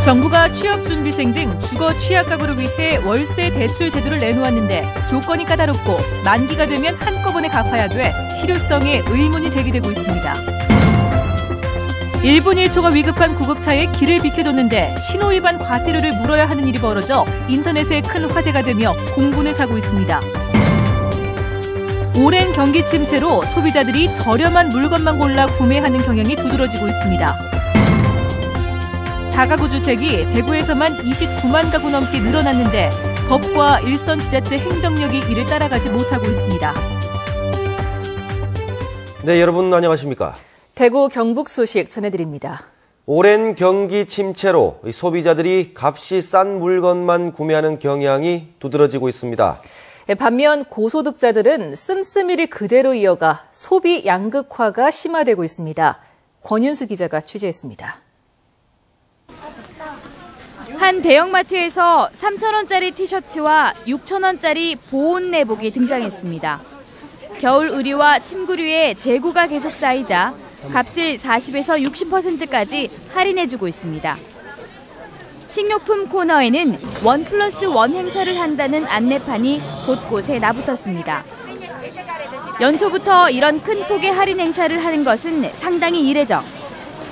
정부가 취업준비생 등 주거 취약 가구를 위해 월세 대출 제도를 내놓았는데 조건이 까다롭고 만기가 되면 한꺼번에 갚아야 돼 실효성에 의문이 제기되고 있습니다. 1분 1초가 위급한 구급차에 길을 비켜줬는데 신호위반 과태료를 물어야 하는 일이 벌어져 인터넷에 큰 화제가 되며 공분을 사고 있습니다. 오랜 경기 침체로 소비자들이 저렴한 물건만 골라 구매하는 경향이 두드러지고 있습니다. 다가구 주택이 대구에서만 29만 가구 넘게 늘어났는데 법과 일선 지자체 행정력이 이를 따라가지 못하고 있습니다. 네, 여러분 안녕하십니까? 대구 경북 소식 전해드립니다. 오랜 경기 침체로 소비자들이 값이 싼 물건만 구매하는 경향이 두드러지고 있습니다. 반면 고소득자들은 씀씀이를 그대로 이어가 소비 양극화가 심화되고 있습니다. 권윤수 기자가 취재했습니다. 한 대형마트에서 3,000원짜리 티셔츠와 6,000원짜리 보온 내복이 등장했습니다. 겨울 의류와 침구류의 재고가 계속 쌓이자 값을 40에서 60%까지 할인해주고 있습니다. 식료품 코너에는 1+1 행사를 한다는 안내판이 곳곳에 나붙었습니다. 연초부터 이런 큰 폭의 할인 행사를 하는 것은 상당히 이례적.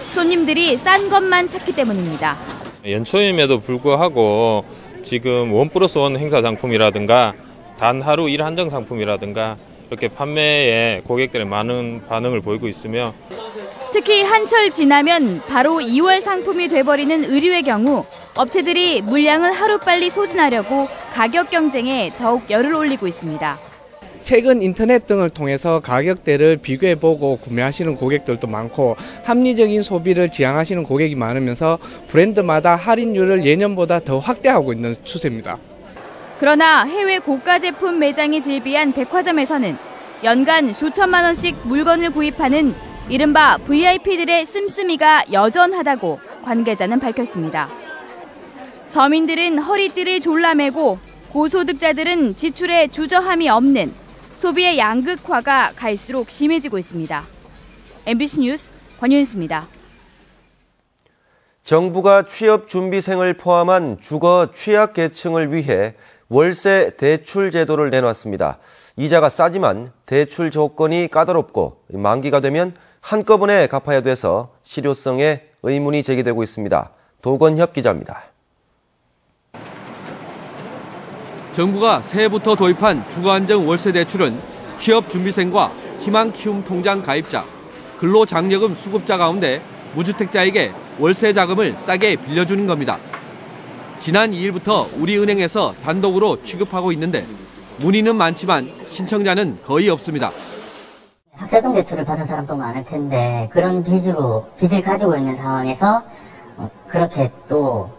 손님들이 싼 것만 찾기 때문입니다. 연초임에도 불구하고 지금 1+1 행사 상품이라든가 단 하루 일 한정 상품이라든가 이렇게 판매에 고객들의 많은 반응을 보이고 있으며 특히 한철 지나면 바로 2월 상품이 돼버리는 의류의 경우 업체들이 물량을 하루빨리 소진하려고 가격 경쟁에 더욱 열을 올리고 있습니다. 최근 인터넷 등을 통해서 가격대를 비교해보고 구매하시는 고객들도 많고 합리적인 소비를 지향하시는 고객이 많으면서 브랜드마다 할인율을 예년보다 더 확대하고 있는 추세입니다. 그러나 해외 고가 제품 매장이 즐비한 백화점에서는 연간 수천만 원씩 물건을 구입하는 이른바 VIP들의 씀씀이가 여전하다고 관계자는 밝혔습니다. 서민들은 허리띠를 졸라매고 고소득자들은 지출에 주저함이 없는 소비의 양극화가 갈수록 심해지고 있습니다. MBC 뉴스 권윤수입니다. 정부가 취업준비생을 포함한 주거 취약계층을 위해 월세 대출 제도를 내놨습니다. 이자가 싸지만 대출 조건이 까다롭고 만기가 되면 한꺼번에 갚아야 돼서 실효성에 의문이 제기되고 있습니다. 도건협 기자입니다. 정부가 새해부터 도입한 주거안정 월세 대출은 취업준비생과 희망키움 통장 가입자, 근로장려금 수급자 가운데 무주택자에게 월세 자금을 싸게 빌려주는 겁니다. 지난 2일부터 우리은행에서 단독으로 취급하고 있는데 문의는 많지만 신청자는 거의 없습니다. 학자금 대출을 받은 사람도 많을 텐데 그런 빚을 가지고 있는 상황에서 그렇게 또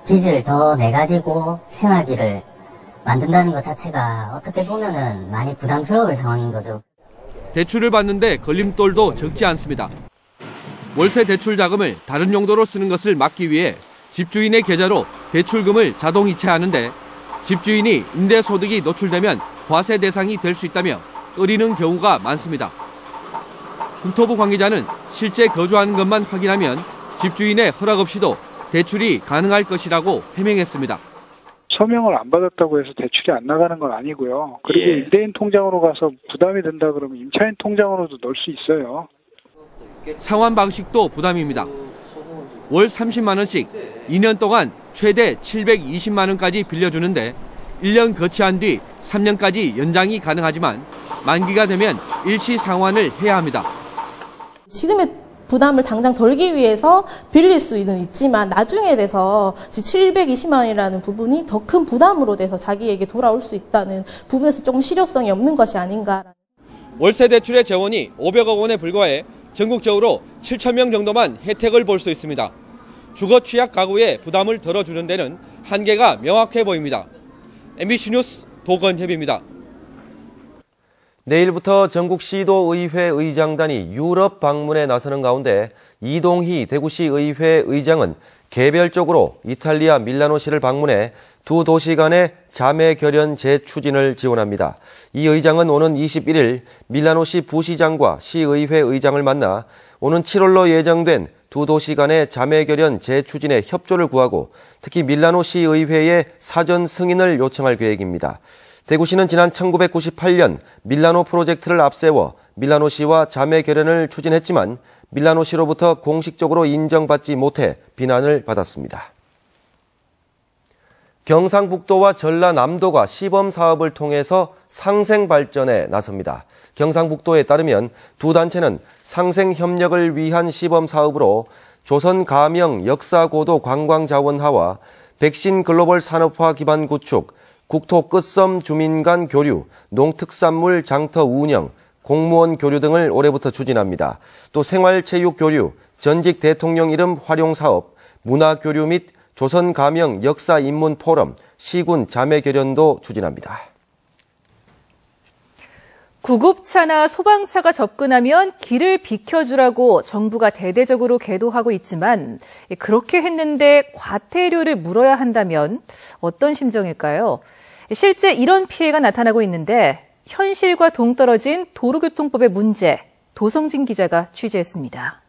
빚을 더 내가지고 생활비를 만든다는 것 자체가 어떻게 보면은 많이 부담스러울 상황인 거죠. 대출을 받는데 걸림돌도 적지 않습니다. 월세 대출 자금을 다른 용도로 쓰는 것을 막기 위해 집주인의 계좌로 대출금을 자동 이체하는데 집주인이 임대소득이 노출되면 과세 대상이 될 수 있다며 꺼리는 경우가 많습니다. 국토부 관계자는 실제 거주하는 것만 확인하면 집주인의 허락 없이도 대출이 가능할 것이라고 해명했습니다. 서명을 안 받았다고 해서 대출이 안 나가는 건 아니고요. 그리고 임대인 통장으로 가서 부담이 된다 그러면 임차인 통장으로도 넣을 수 있어요. 상환 방식도 부담입니다. 월 30만 원씩 2년 동안 최대 720만 원까지 빌려주는데 1년 거치한 뒤 3년까지 연장이 가능하지만 만기가 되면 일시 상환을 해야 합니다. 지금의 부담을 당장 덜기 위해서 빌릴 수는 있지만 나중에 돼서 720만 원이라는 부분이 더 큰 부담으로 돼서 자기에게 돌아올 수 있다는 부분에서 조금 실효성이 없는 것이 아닌가. 월세 대출의 재원이 500억 원에 불과해 전국적으로 7천 명 정도만 혜택을 볼 수 있습니다. 주거 취약 가구의 부담을 덜어주는 데는 한계가 명확해 보입니다. MBC 뉴스 도건협입니다. 내일부터 전국 시도의회 의장단이 유럽 방문에 나서는 가운데 이동희 대구시 의회 의장은 개별적으로 이탈리아 밀라노시를 방문해 두 도시 간의 자매 결연 재추진을 지원합니다. 이 의장은 오는 21일 밀라노시 부시장과 시의회 의장을 만나 오는 7월로 예정된 두 도시 간의 자매결연 재추진에 협조를 구하고 특히 밀라노시의회에 사전 승인을 요청할 계획입니다. 대구시는 지난 1998년 밀라노 프로젝트를 앞세워 밀라노시와 자매결연을 추진했지만 밀라노시로부터 공식적으로 인정받지 못해 비난을 받았습니다. 경상북도와 전라남도가 시범 사업을 통해서 상생 발전에 나섭니다. 경상북도에 따르면 두 단체는 상생 협력을 위한 시범 사업으로 조선 가명 역사고도 관광자원화와 백신 글로벌 산업화 기반 구축, 국토 끝섬 주민 간 교류, 농특산물 장터 운영, 공무원 교류 등을 올해부터 추진합니다. 또 생활체육 교류, 전직 대통령 이름 활용 사업, 문화 교류 및 조선 가명 역사 입문 포럼, 시군 자매 결연도 추진합니다. 구급차나 소방차가 접근하면 길을 비켜주라고 정부가 대대적으로 계도하고 있지만 그렇게 했는데 과태료를 물어야 한다면 어떤 심정일까요? 실제 이런 피해가 나타나고 있는데 현실과 동떨어진 도로교통법의 문제, 도성진 기자가 취재했습니다.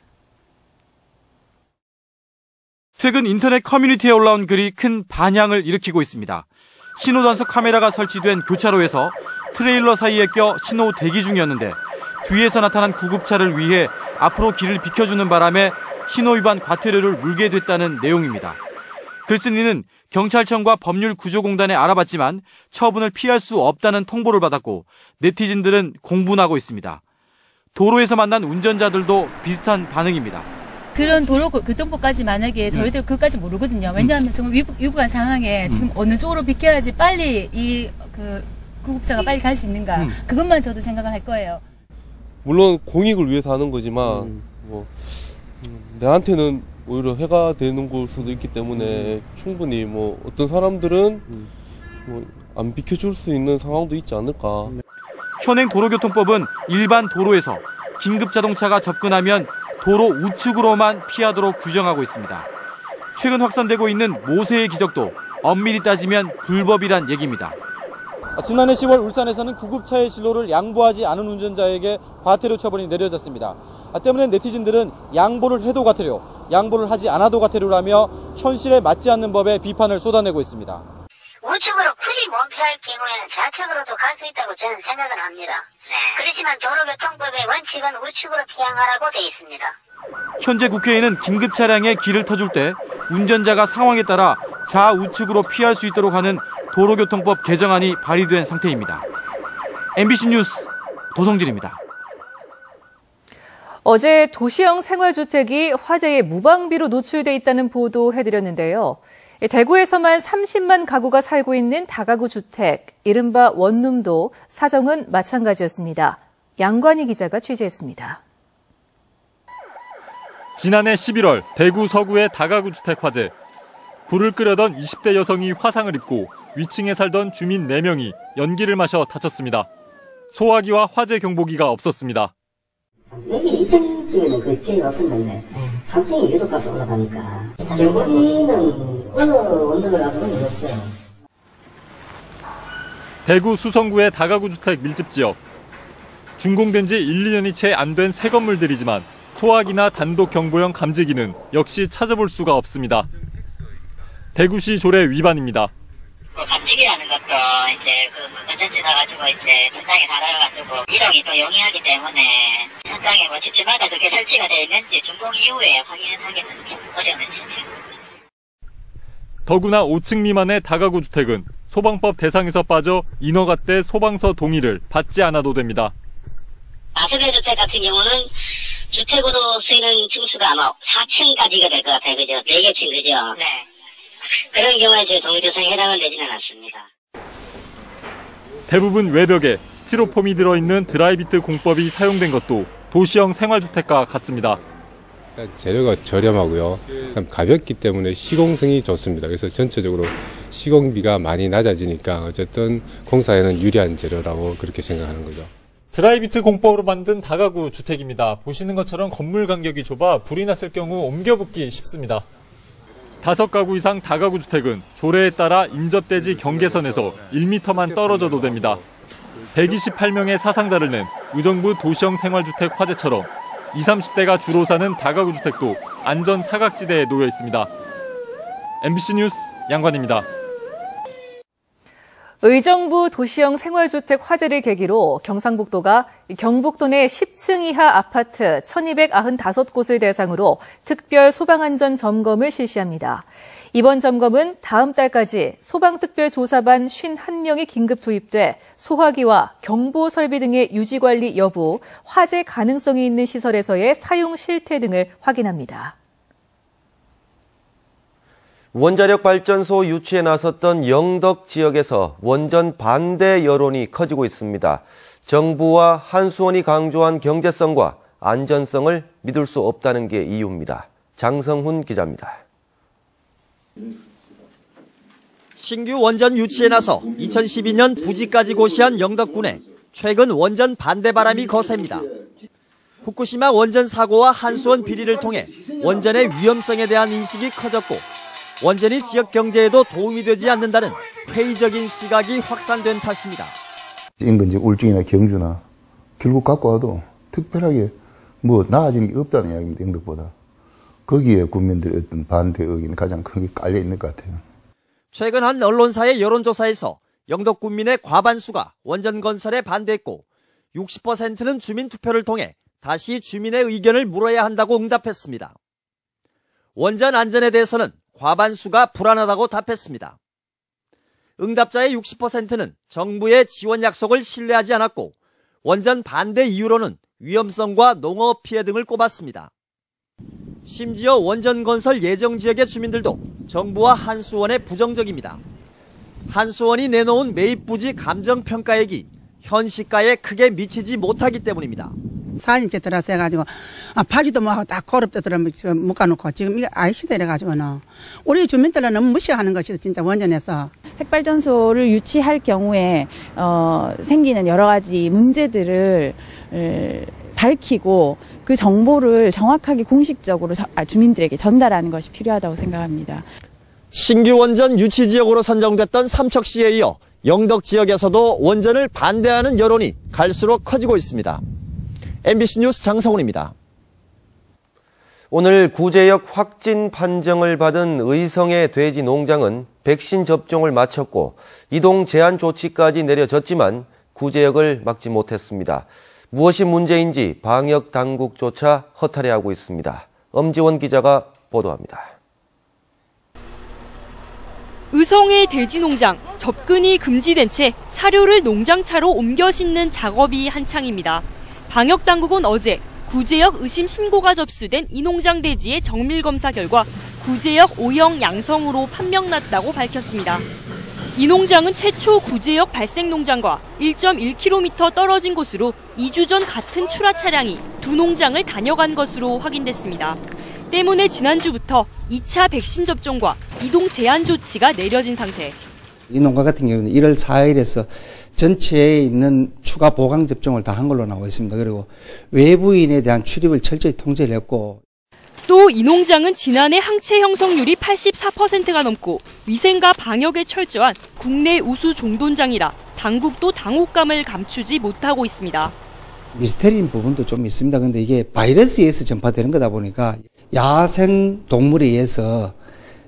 최근 인터넷 커뮤니티에 올라온 글이 큰 반향을 일으키고 있습니다. 신호단속 카메라가 설치된 교차로에서 트레일러 사이에 껴 신호 대기 중이었는데 뒤에서 나타난 구급차를 위해 앞으로 길을 비켜주는 바람에 신호 위반 과태료를 물게 됐다는 내용입니다. 글쓴이는 경찰청과 법률구조공단에 알아봤지만 처분을 피할 수 없다는 통보를 받았고 네티즌들은 공분하고 있습니다. 도로에서 만난 운전자들도 비슷한 반응입니다. 그런 도로교통법까지 만약에 저희들 그것까지 모르거든요. 왜냐하면 정말 위급한 상황에 지금 어느 쪽으로 비켜야지 빨리 구급차가 빨리 갈 수 있는가. 그것만 저도 생각을 할 거예요. 물론 공익을 위해서 하는 거지만 내한테는 오히려 해가 되는 걸 수도 있기 때문에 충분히 어떤 사람들은 안 비켜줄 수 있는 상황도 있지 않을까. 현행 도로교통법은 일반 도로에서 긴급자동차가 접근하면 도로 우측으로만 피하도록 규정하고 있습니다. 최근 확산되고 있는 모세의 기적도 엄밀히 따지면 불법이란 얘기입니다. 지난해 10월 울산에서는 구급차의 진로를 양보하지 않은 운전자에게 과태료 처분이 내려졌습니다. 때문에 네티즌들은 양보를 해도 과태료, 양보를 하지 않아도 과태료라며 현실에 맞지 않는 법에 비판을 쏟아내고 있습니다. 우측으로 굳이 못 피할 경우에는 좌측으로도 갈 수 있다고 저는 생각을 합니다. 그렇지만 도로교통법의 원칙은 우측으로 피항하라고 되어 있습니다. 현재 국회에는 긴급 차량에 길을 터줄 때 운전자가 상황에 따라 좌우측으로 피할 수 있도록 하는 도로교통법 개정안이 발의된 상태입니다. MBC 뉴스 도성진입니다. 어제 도시형 생활주택이 화재의 무방비로 노출돼 있다는 보도 해드렸는데요. 대구에서만 30만 가구가 살고 있는 다가구 주택, 이른바 원룸도 사정은 마찬가지였습니다. 양관희 기자가 취재했습니다. 지난해 11월 대구 서구의 다가구 주택 화재. 불을 끄려던 20대 여성이 화상을 입고 위층에 살던 주민 4명이 연기를 마셔 다쳤습니다. 소화기와 화재 경보기가 없었습니다. 여기 2층쯤에는 거의 피해가 없었는데 3층에 유독 가서 올라가니까 경보기는 어느 원룸에 가도 의미 없어요. 대구 수성구의 다가구 주택 밀집 지역. 준공된 지 1, 2년이 채 안 된 새 건물들이지만 소화기나 단독 경보형 감지기는 역시 찾아볼 수가 없습니다. 대구시 조례 위반입니다. 감지기라는 것도 이제 건전지 나가지고 이제 천장에 달아가지고 이동이 또 용이하기 때문에 현장에 집집마다 그렇게 설치가 되어 있는지 준공 이후에 확인하기는 어려운 실체입니다. 더구나 5층 미만의 다가구 주택은 소방법 대상에서 빠져 인허가 때 소방서 동의를 받지 않아도 됩니다. 다세대 주택 같은 경우는 주택으로 쓰이는 층수가 아마 4층까지가 될 것 같아요. 그죠? 4개 층, 그죠? 네. 그런 경우에 제 동의 대상에 해당은 되지는 않습니다. 대부분 외벽에 스티로폼이 들어있는 드라이비트 공법이 사용된 것도 도시형 생활주택과 같습니다. 재료가 저렴하고요. 가볍기 때문에 시공성이 좋습니다. 그래서 전체적으로 시공비가 많이 낮아지니까 어쨌든 공사에는 유리한 재료라고 그렇게 생각하는 거죠. 드라이비트 공법으로 만든 다가구 주택입니다. 보시는 것처럼 건물 간격이 좁아 불이 났을 경우 옮겨붙기 쉽습니다. 5가구 이상 다가구 주택은 조례에 따라 인접대지 경계선에서 1m만 떨어져도 됩니다. 128명의 사상자를 낸 의정부 도시형 생활주택 화재처럼 20, 30대가 주로 사는 다가구 주택도 안전 사각지대에 놓여 있습니다. MBC 뉴스 양관입니다. 의정부 도시형 생활주택 화재를 계기로 경상북도가 경북도 내 10층 이하 아파트 1295곳을 대상으로 특별 소방안전 점검을 실시합니다. 이번 점검은 다음 달까지 소방특별조사반 51명이 긴급 투입돼 소화기와 경보 설비 등의 유지관리 여부, 화재 가능성이 있는 시설에서의 사용 실태 등을 확인합니다. 원자력 발전소 유치에 나섰던 영덕 지역에서 원전 반대 여론이 커지고 있습니다. 정부와 한수원이 강조한 경제성과 안전성을 믿을 수 없다는 게 이유입니다. 장성훈 기자입니다. 신규 원전 유치에 나서 2012년 부지까지 고시한 영덕군에 최근 원전 반대 바람이 거셉니다. 후쿠시마 원전 사고와 한수원 비리를 통해 원전의 위험성에 대한 인식이 커졌고 원전이 지역 경제에도 도움이 되지 않는다는 회의적인 시각이 확산된 탓입니다. 인근지 울진이나 경주나 결국 갖고 와도 특별하게 뭐 나아지는 게 없다는 이야기입니다. 영덕보다. 거기에 국민들의 어떤 반대 의견이 가장 크게 깔려 있는 것 같아요. 최근 한 언론사의 여론조사에서 영덕 군민의 과반수가 원전 건설에 반대했고 60%는 주민투표를 통해 다시 주민의 의견을 물어야 한다고 응답했습니다. 원전 안전에 대해서는 과반수가 불안하다고 답했습니다. 응답자의 60%는 정부의 지원 약속을 신뢰하지 않았고 원전 반대 이유로는 위험성과 농업 피해 등을 꼽았습니다. 심지어 원전 건설 예정 지역의 주민들도 정부와 한수원에 부정적입니다. 한수원이 내놓은 매입 부지 감정평가액이 현 시가에 크게 미치지 못하기 때문입니다. 4년째 들어서 해가지고 파지도 뭐하고 딱 고럽게 지금 묶어놓고 지금 이게 아이시대 이래가지고는 우리 주민들은 너무 무시하는 것이 진짜 원전에서. 핵발전소를 유치할 경우에 생기는 여러 가지 문제들을 밝히고 그 정보를 정확하게 공식적으로 주민들에게 전달하는 것이 필요하다고 생각합니다. 신규 원전 유치 지역으로 선정됐던 삼척시에 이어 영덕 지역에서도 원전을 반대하는 여론이 갈수록 커지고 있습니다. MBC 뉴스 장성훈입니다. 오늘 구제역 확진 판정을 받은 의성의 돼지 농장은 백신 접종을 마쳤고 이동 제한 조치까지 내려졌지만 구제역을 막지 못했습니다. 무엇이 문제인지 방역 당국조차 허탈해하고 있습니다. 엄지원 기자가 보도합니다. 의성의 돼지 농장, 접근이 금지된 채 사료를 농장차로 옮겨 싣는 작업이 한창입니다. 방역 당국은 어제 구제역 의심 신고가 접수된 이 농장 돼지의 정밀 검사 결과 구제역 O형 양성으로 판명났다고 밝혔습니다. 이 농장은 최초 구제역 발생 농장과 1.1km 떨어진 곳으로 2주 전 같은 출하 차량이 두 농장을 다녀간 것으로 확인됐습니다. 때문에 지난주부터 2차 백신 접종과 이동 제한 조치가 내려진 상태. 이 농가 같은 경우는 1월 4일에서 전체에 있는 추가 보강 접종을 다 한 걸로 나와 있습니다. 그리고 외부인에 대한 출입을 철저히 통제를 했고 또 이 농장은 지난해 항체 형성률이 84%가 넘고 위생과 방역에 철저한 국내 우수 종돈장이라 당국도 당혹감을 감추지 못하고 있습니다. 미스테리인 부분도 좀 있습니다. 그런데 이게 바이러스에 의해서 전파되는 거다 보니까 야생 동물에 의해서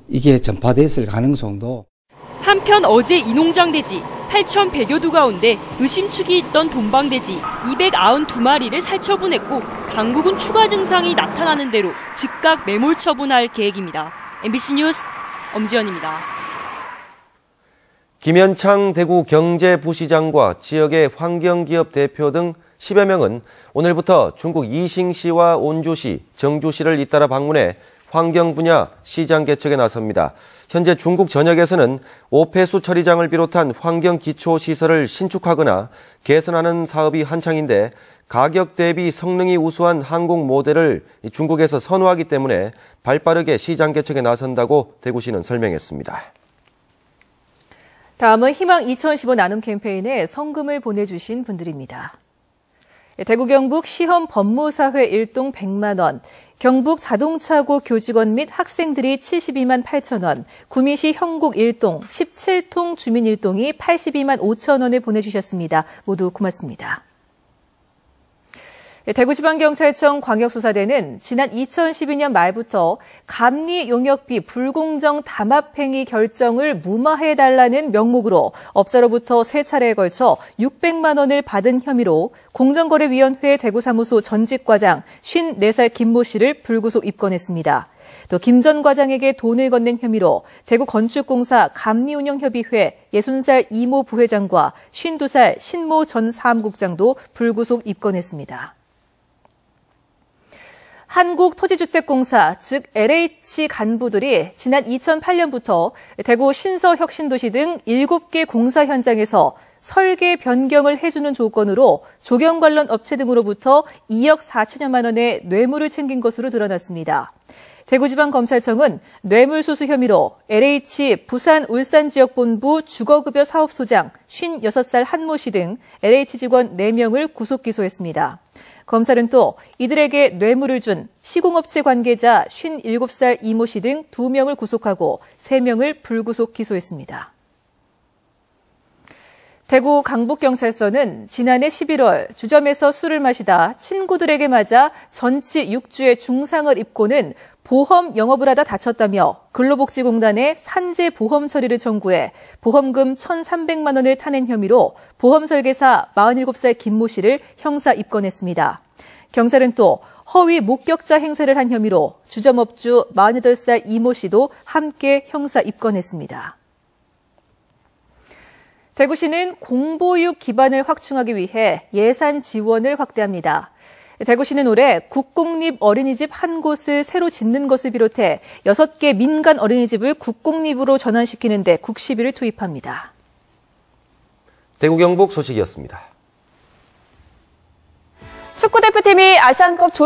이게 전파됐을 가능성도. 한편 어제 이 농장 돼지 8,100여 두 가운데 의심축이 있던 돈방돼지 292마리를 살처분했고 당국은 추가 증상이 나타나는 대로 즉각 매몰 처분할 계획입니다. MBC 뉴스 엄지연입니다. 김현창 대구 경제부시장과 지역의 환경기업 대표 등 10여 명은 오늘부터 중국 이싱시와 온주시, 정주시를 잇따라 방문해 환경 분야 시장 개척에 나섭니다. 현재 중국 전역에서는 오폐수 처리장을 비롯한 환경 기초 시설을 신축하거나 개선하는 사업이 한창인데 가격 대비 성능이 우수한 항공 모델을 중국에서 선호하기 때문에 발빠르게 시장 개척에 나선다고 대구시는 설명했습니다. 다음은 희망 2015 나눔 캠페인에 성금을 보내주신 분들입니다. 대구 경북 시험 법무사회 일동 100만 원, 경북 자동차고 교직원 및 학생들이 72만 8천 원, 구미시 형곡 일동 17통 주민 일동이 82만 5천 원을 보내주셨습니다. 모두 고맙습니다. 대구지방경찰청 광역수사대는 지난 2012년 말부터 감리 용역비 불공정 담합행위 결정을 무마해달라는 명목으로 업자로부터 3차례에 걸쳐 600만 원을 받은 혐의로 공정거래위원회 대구사무소 전직과장 54살 김모 씨를 불구속 입건했습니다. 또 김 전 과장에게 돈을 건넨 혐의로 대구건축공사 감리운영협의회 60살 이모 부회장과 52살 신모 전 사무국장도 불구속 입건했습니다. 한국토지주택공사, 즉 LH 간부들이 지난 2008년부터 대구 신서혁신도시 등 7개 공사 현장에서 설계 변경을 해주는 조건으로 조경 관련 업체 등으로부터 2억 4천여만 원의 뇌물을 챙긴 것으로 드러났습니다. 대구지방검찰청은 뇌물수수 혐의로 LH 부산 울산지역본부 주거급여 사업소장 56살 한모 씨 등 LH 직원 4명을 구속 기소했습니다. 검찰은 또 이들에게 뇌물을 준 시공업체 관계자 57살 이모 씨 등 2명을 구속하고 3명을 불구속 기소했습니다. 대구 강북경찰서는 지난해 11월 주점에서 술을 마시다 친구들에게 맞아 전치 6주의 중상을 입고는 보험 영업을 하다 다쳤다며 근로복지공단에 산재 보험 처리를 청구해 보험금 1,300만 원을 타낸 혐의로 보험 설계사 47살 김모 씨를 형사 입건했습니다. 경찰은 또 허위 목격자 행세를 한 혐의로 주점업주 48살 이모 씨도 함께 형사 입건했습니다. 대구시는 공보육 기반을 확충하기 위해 예산 지원을 확대합니다. 대구시는 올해 국공립 어린이집 한 곳을 새로 짓는 것을 비롯해 6개 민간 어린이집을 국공립으로 전환시키는 데 국시비를 투입합니다. 대구 경북 소식이었습니다. 축구대표팀이 아시안컵 조별